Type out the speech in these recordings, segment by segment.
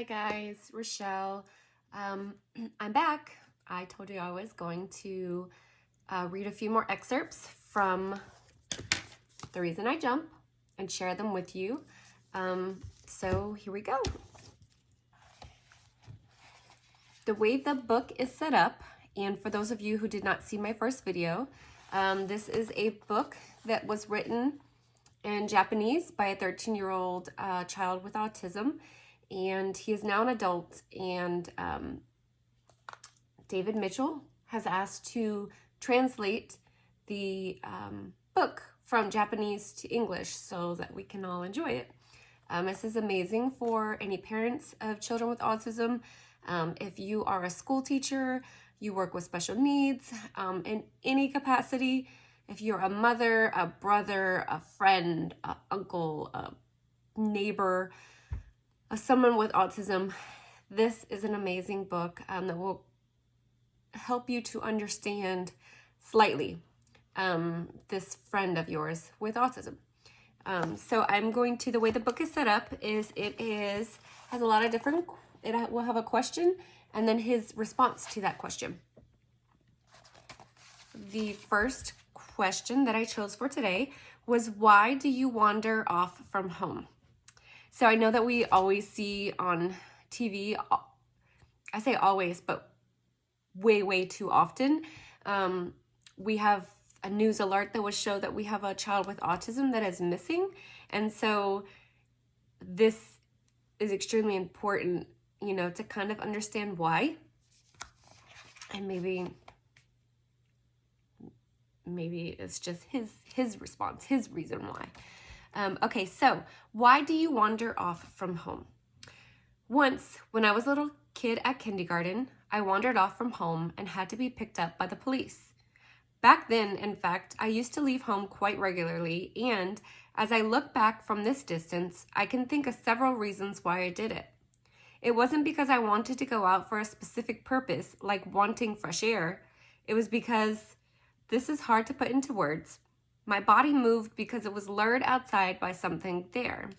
Hi guys, Rochelle. I'm back. I told you I was going to read a few more excerpts from The Reason I Jump and share them with you. So here we go. The way the book is set up, and for those of you who did not see my first video, this is a book that was written in Japanese by a 13-year-old child with autism. And he is now an adult, and David Mitchell has asked to translate the book from Japanese to English so that we can all enjoy it. This is amazing for any parents of children with autism. If you are a school teacher, you work with special needs in any capacity, if you're a mother, a brother, a friend, an uncle, a neighbor, someone with autism, this is an amazing book that will help you to understand slightly this friend of yours with autism. So I'm going to, the way the book is set up is has a lot of different, it will have a question and then his response to that question. The first question that I chose for today was, why do you wander off from home? So I know that we always see on TV, I say always, but way too often, we have a news alert that will show that we have a child with autism that is missing. And so this is extremely important, you know, to kind of understand why. And maybe it's just his response, his reason why. Okay, so why do you wander off from home? Once, when I was a little kid at kindergarten, I wandered off from home and had to be picked up by the police. Back then, in fact, I used to leave home quite regularly, and as I look back from this distance, I can think of several reasons why I did it. It wasn't because I wanted to go out for a specific purpose, like wanting fresh air. It was because, this is hard to put into words, my body moved because it was lured outside by something there.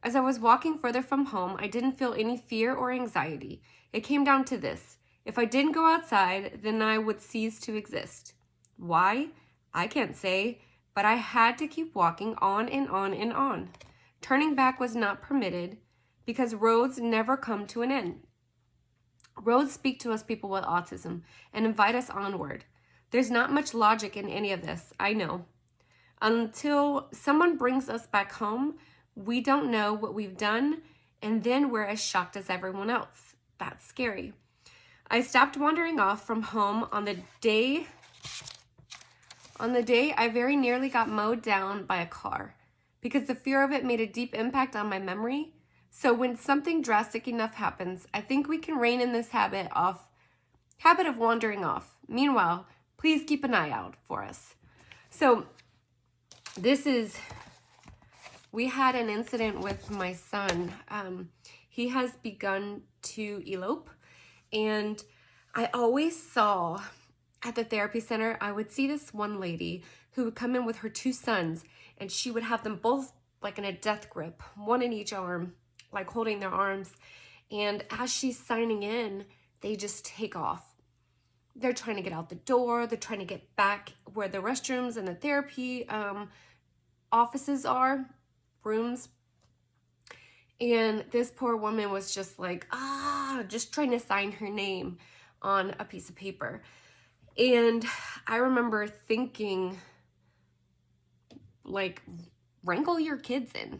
As I was walking further from home, I didn't feel any fear or anxiety. It came down to this: if I didn't go outside, then I would cease to exist. Why? I can't say, but I had to keep walking on and on and on. Turning back was not permitted because roads never come to an end. Roads speak to us people with autism and invite us onward. There's not much logic in any of this, I know. Until someone brings us back home, we don't know what we've done, and then we're as shocked as everyone else. That's scary. I stopped wandering off from home on the day I very nearly got mowed down by a car, because the fear of it made a deep impact on my memory. So when something drastic enough happens, I think we can rein in this habit of wandering off. Meanwhile, please keep an eye out for us. So we had an incident with my son. He has begun to elope, and I always saw at the therapy center, I would see this one lady who would come in with her two sons, and she would have them both like in a death grip, one in each arm, like holding their arms. And as she's signing in, they just take off. They're trying to get out the door. They're trying to get back where the restrooms and the therapy offices are, rooms. And this poor woman was just like, just trying to sign her name on a piece of paper. And I remember thinking, like, wrangle your kids in.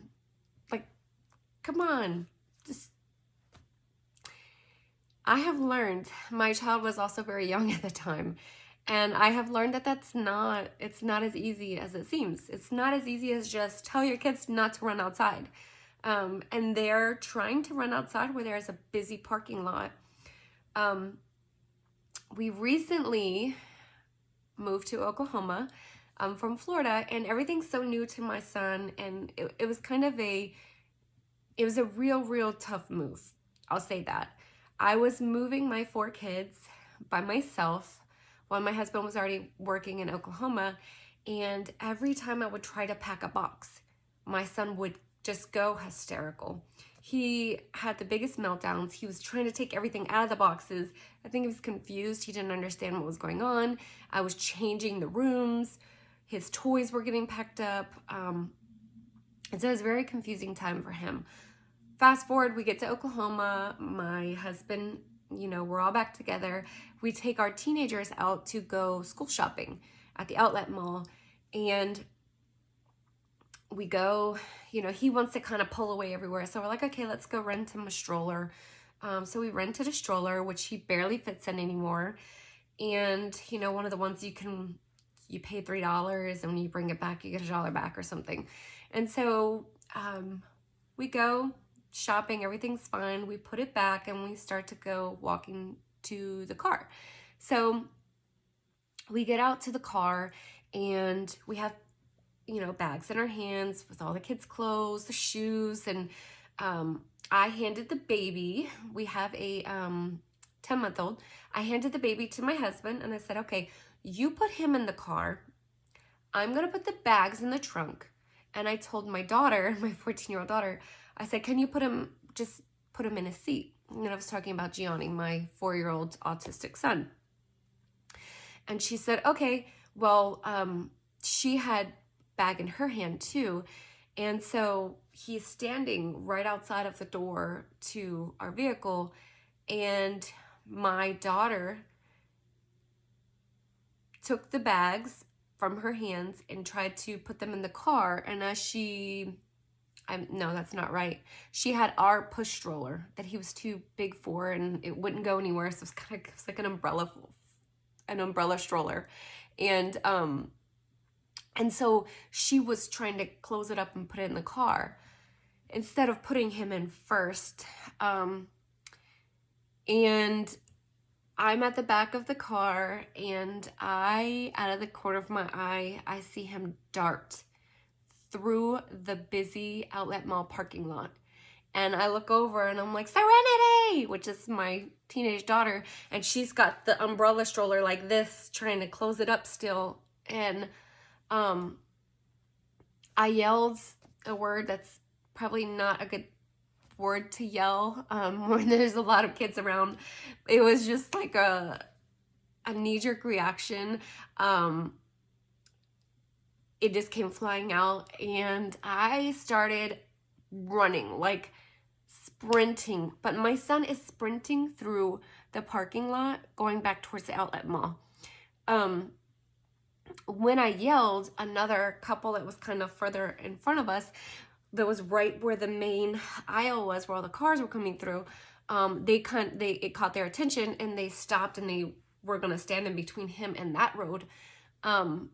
Like, come on. I have learned, my child was also very young at the time, and I have learned that it's not as easy as it seems. It's not as easy as just tell your kids not to run outside. And they're trying to run outside where there's a busy parking lot. We recently moved to Oklahoma from Florida, and everything's so new to my son, and it was kind of it was a real tough move. I'll say that. I was moving my 4 kids by myself while my husband was already working in Oklahoma, and every time I would try to pack a box, my son would just go hysterical. He had the biggest meltdowns. He was trying to take everything out of the boxes. I think he was confused. He didn't understand what was going on. I was changing the rooms. His toys were getting packed up. And so it was a very confusing time for him. Fast forward, we get to Oklahoma. My husband, you know, we're all back together. We take our teenagers out to go school shopping at the outlet mall. And we go, you know, he wants to kind of pull away everywhere. So we're like, okay, let's go rent him a stroller. So we rented a stroller, which he barely fits in anymore. And, you know, one of the ones you pay $3 and when you bring it back, you get $1 back or something. And so we go shopping, everything's fine. We put it back and we start to go walking to the car. So we get out to the car and we have, you know, bags in our hands with all the kids' clothes, the shoes, and I handed the baby, we have a 10-month-old, I handed the baby to my husband and I said, okay, you put him in the car, I'm gonna put the bags in the trunk. And I told my daughter, my 14-year-old daughter, I said, can you just put him in a seat? And I was talking about Gianni, my 4-year-old autistic son. And she said, okay, well, she had bag in her hand too. And so he's standing right outside of the door to our vehicle. And my daughter took the bags from her hands and tried to put them in the car. And as no, that's not right. She had our push stroller that he was too big for and it wouldn't go anywhere. So it was like an umbrella stroller. And so she was trying to close it up and put it in the car instead of putting him in first. And I'm at the back of the car and out of the corner of my eye, I see him dart through the busy outlet mall parking lot. And I look over and I'm like, Serenity, which is my teenage daughter. And she's got the umbrella stroller like this, trying to close it up still. And I yelled a word that's probably not a good word to yell when there's a lot of kids around. It was just like a knee-jerk reaction. It just came flying out and I started running, like sprinting. But my son is sprinting through the parking lot going back towards the outlet mall. When I yelled, another couple that was kind of further in front of us, that was right where the main aisle was, where all the cars were coming through, it caught their attention and they stopped and they were going to stand in between him and that road. And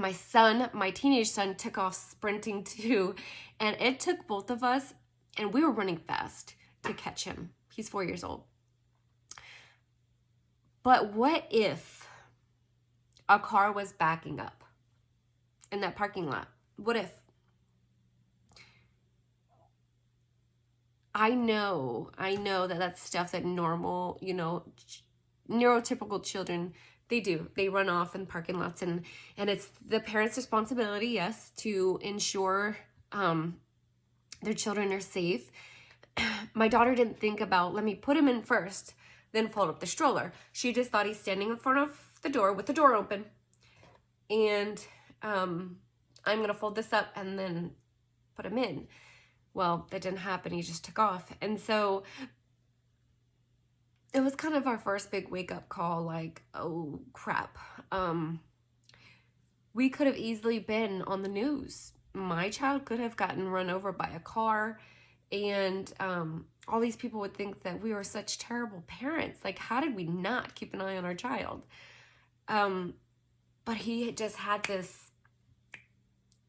my teenage son took off sprinting too. And it took both of us, and we were running fast to catch him. He's 4 years old. But what if a car was backing up in that parking lot? What if? I know that that's stuff that normal, neurotypical children, they do. They run off in parking lots, and it's the parents' responsibility, yes, to ensure their children are safe. My daughter didn't think about, let me put him in first, then fold up the stroller. She just thought he's standing in front of the door with the door open, and I'm going to fold this up and then put him in. Well, that didn't happen. He just took off. And so it was kind of our first big wake-up call, like, oh, crap. We could have easily been on the news. My child could have gotten run over by a car, and all these people would think that we were such terrible parents. Like, how did we not keep an eye on our child? But he just had this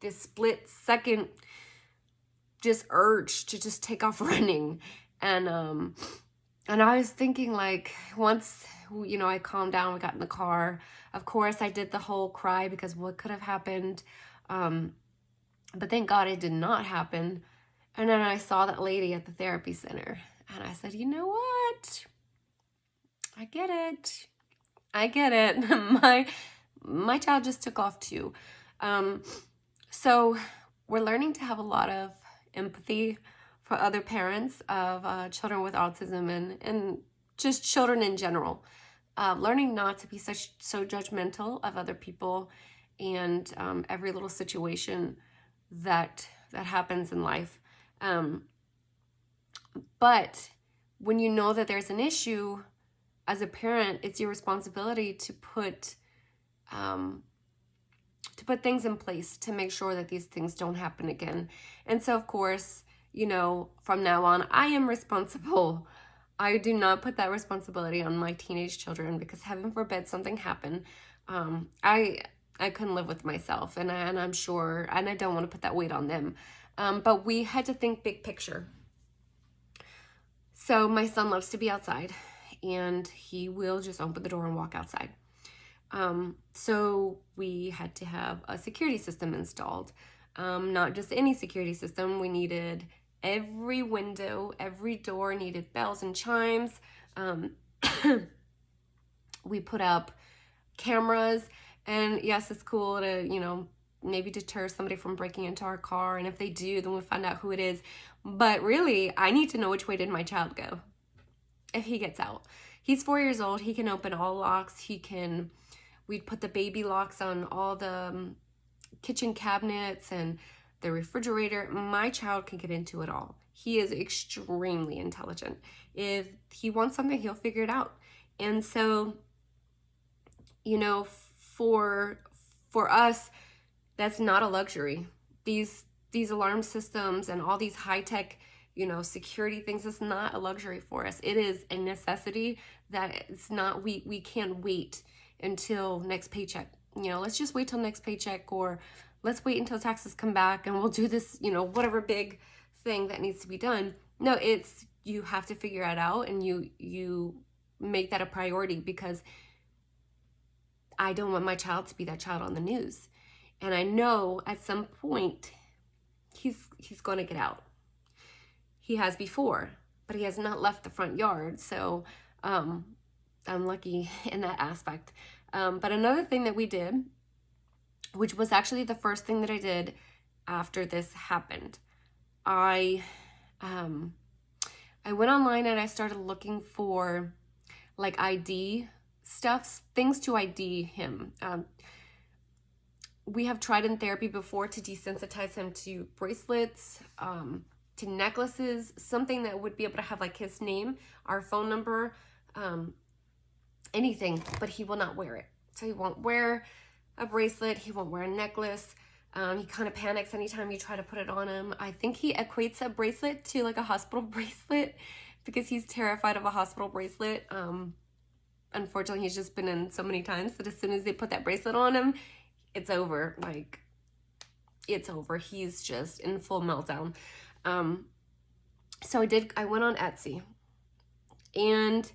split second just urge to just take off running. And I was thinking, like, once, I calmed down, we got in the car. Of course, I did the whole cry because what could have happened? But thank God it did not happen. And then I saw that lady at the therapy center. And I said, you know what? I get it. My child just took off too. So we're learning to have a lot of empathy for other parents of children with autism and just children in general. Learning not to be so judgmental of other people and every little situation that happens in life. But when you know that there's an issue, as a parent, it's your responsibility to put things in place to make sure that these things don't happen again. And so, of course, you know, from now on, I am responsible. I do not put that responsibility on my teenage children because heaven forbid something happen. I couldn't live with myself, and I'm sure, and I don't want to put that weight on them. But we had to think big picture. So my son loves to be outside, and he will just open the door and walk outside. So we had to have a security system installed. Not just any security system. We needed every window, every door needed bells and chimes. We put up cameras, and yes, it's cool to, you know, maybe deter somebody from breaking into our car. And if they do, then we find out who it is. But really, I need to know which way did my child go if he gets out. He's 4 years old. He can open all locks. We'd put the baby locks on all the kitchen cabinets and the refrigerator. My child can get into it all. He is extremely intelligent. If he wants something, he'll figure it out. And so, you know, for us, that's not a luxury. These alarm systems and all these high-tech, you know, security things, is not a luxury for us. It is a necessity that it's not, we can't wait until next paycheck. You know, let's just wait till next paycheck, or let's wait until taxes come back and we'll do this, you know, whatever big thing that needs to be done. No, it's, you have to figure it out, and you make that a priority, because I don't want my child to be that child on the news. And I know at some point he's going to get out. He has before, but he has not left the front yard. So I'm lucky in that aspect. But another thing that we did, which was actually the first thing that I did after this happened, I went online and I started looking for like ID stuff, things to ID him. We have tried in therapy before to desensitize him to bracelets, to necklaces, something that would be able to have like his name, our phone number, anything, but he will not wear it. So he won't wear a bracelet. He won't wear a necklace. He kind of panics anytime you try to put it on him. I think he equates a bracelet to like a hospital bracelet because he's terrified of a hospital bracelet. Unfortunately, he's just been in so many times that as soon as they put that bracelet on him, it's over. Like, it's over. He's just in full meltdown. So I went on Etsy, and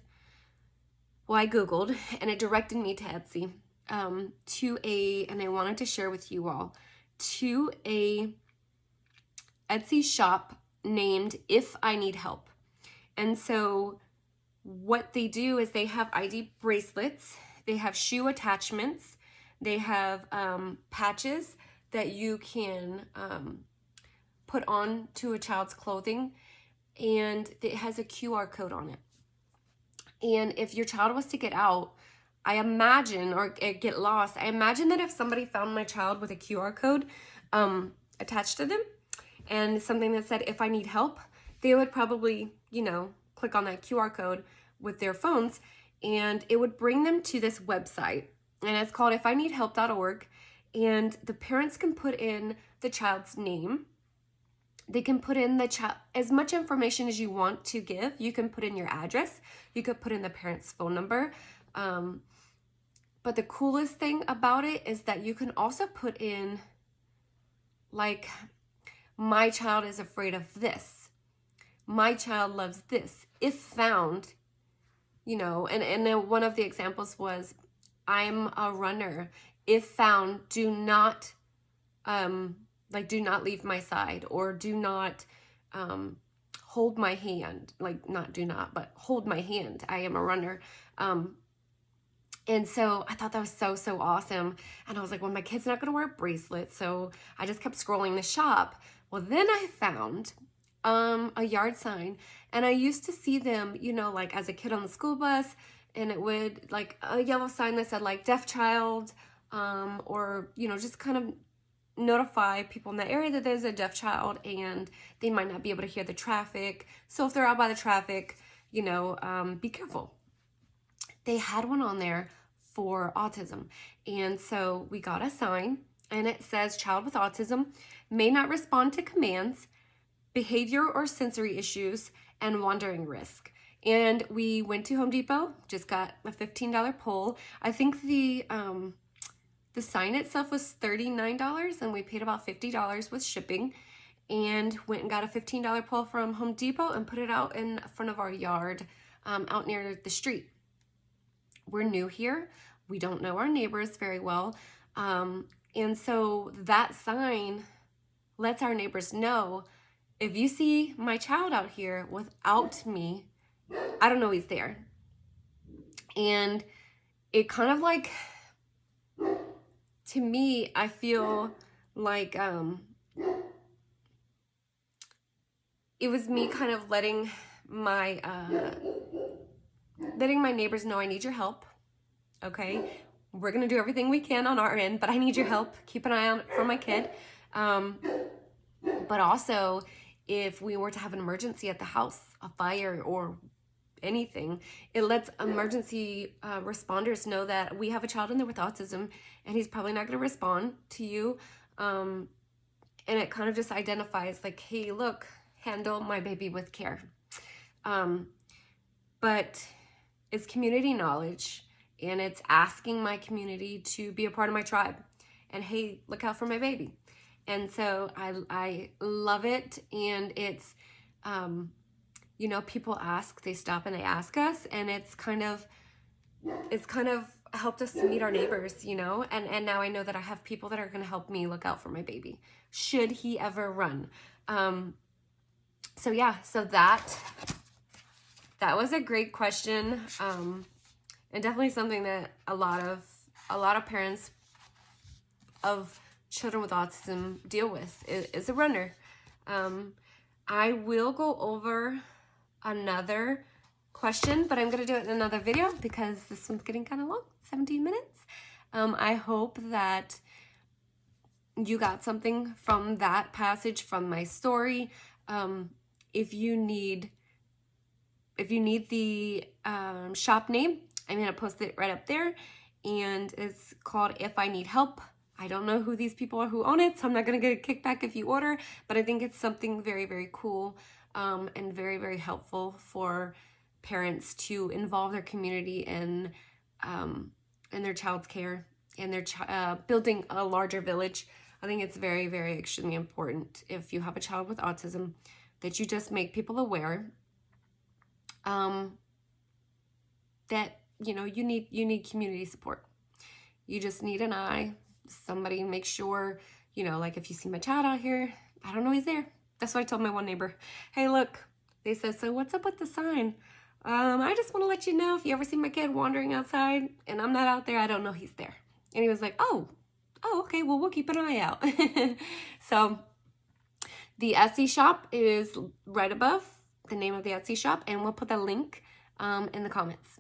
well, I Googled, and it directed me to Etsy, and I wanted to share with you all, to a Etsy shop named If I Need Help. And so what they do is they have ID bracelets, they have shoe attachments, they have patches that you can put on to a child's clothing, and it has a QR code on it. And if your child was to get out, I imagine, or get lost, I imagine that if somebody found my child with a QR code attached to them and something that said, if I need help, they would probably, you know, click on that QR code with their phones, and it would bring them to this website, and it's called ifineedhelp.org, and the parents can put in the child's name. They can put in the child, as much information as you want to give. You can put in your address. You could put in the parent's phone number. But the coolest thing about it is that you can also put in, like, my child is afraid of this. My child loves this. If found, you know, and then one of the examples was, I'm a runner. If found, do not leave my side, or do not hold my hand. Like, not do not, but hold my hand. I am a runner. And so I thought that was so awesome. And I was like, well, my kid's not going to wear a bracelet. So I just kept scrolling the shop. Well, then I found a yard sign. And I used to see them, you know, like as a kid on the school bus, and it would like a yellow sign that said like deaf child, or, you know, just kind of notify people in that area that there's a deaf child and they might not be able to hear the traffic. So if they're out by the traffic, you know, be careful. They had one on there for autism. And so we got a sign, and it says child with autism may not respond to commands, behavior or sensory issues, and wandering risk. And we went to Home Depot, just got a $15 pole. I think the sign itself was $39, and we paid about $50 with shipping, and went and got a $15 pole from Home Depot and put it out in front of our yard, out near the street. We're new here. We don't know our neighbors very well. And so that sign lets our neighbors know, if you see my child out here without me, I don't know he's there. And it kind of like, to me, I feel like it was me kind of letting my neighbors know, I need your help, okay? We're gonna do everything we can on our end, but I need your help. Keep an eye out for my kid. But also, if we were to have an emergency at the house, a fire or anything, it lets emergency responders know that we have a child in there with autism, and he's probably not going to respond to you. And it kind of just identifies like, hey, look, handle my baby with care. But it's community knowledge, and it's asking my community to be a part of my tribe. And hey, look out for my baby. And so I love it. And it's, you know, people ask, they stop and they ask us, and it's kind of helped us to meet our neighbors, you know, and now I know that I have people that are going to help me look out for my baby should he ever run. So yeah, so that was a great question, and definitely something that a lot of parents of children with autism deal with is a runner. I will go over another question, but I'm going to do it in another video because this one's getting kind of long, 17 minutes. I hope that you got something from that passage, from my story. If you need the shop name, I'm going to post it right up there, and it's called If I Need Help. I don't know who these people are who own it, so I'm not going to get a kickback if you order, but I think it's something very, very cool, and very, very helpful for parents to involve their community in their child's care and their building a larger village. I think it's very, very extremely important, if you have a child with autism, that you just make people aware that, you know, you need community support. You just need an eye. Somebody make sure, you know, like if you see my child out here, I don't know he's there. That's what I told my one neighbor. Hey, look, they said, so what's up with the sign? I just want to let you know, if you ever see my kid wandering outside and I'm not out there, I don't know he's there. And he was like, oh, okay, well, we'll keep an eye out. So the Etsy shop is right above the name of the Etsy shop, and we'll put the link in the comments.